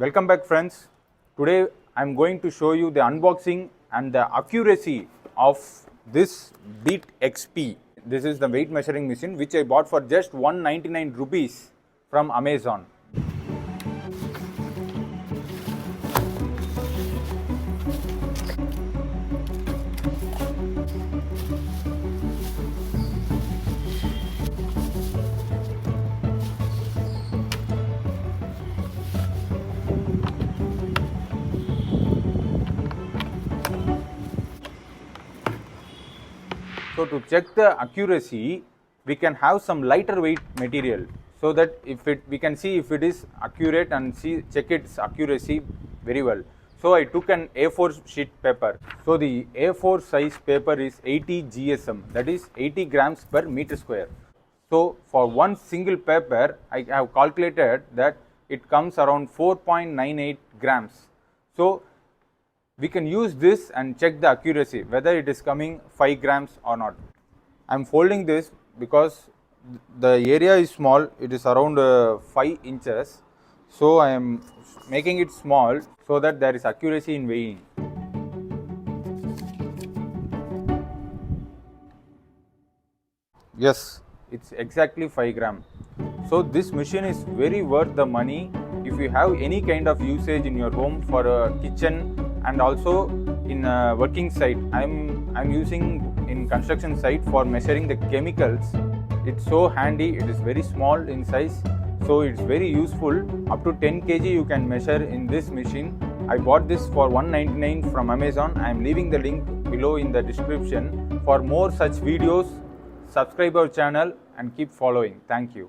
Welcome back friends. Today I am going to show you the unboxing and the accuracy of this beatXP. This is the weight measuring machine which I bought for just 199 rupees from Amazon. So to check the accuracy, we can have some lighter weight material so that we can see if it is accurate and check its accuracy very well. So I took an A4 sheet paper. So the A4 size paper is 80 GSM, that is 80 grams per meter square. So for one single paper, I have calculated that it comes around 4.98 grams. So we can use this and check the accuracy whether it is coming 5 grams or not. I am folding this because the area is small, it is around 5 inches. So I am making it small so that there is accuracy in weighing. Yes, it's exactly 5 gram. So this machine is very worth the money if you have any kind of usage in your home for a kitchen and also in a working site. I'm using in construction site for measuring the chemicals. It's so handy, it is very small in size, so it's very useful. Up to 10 kg you can measure in this machine. I bought this for 199 from Amazon. I am leaving the link below in the description. For more such videos, subscribe our channel and keep following. Thank you.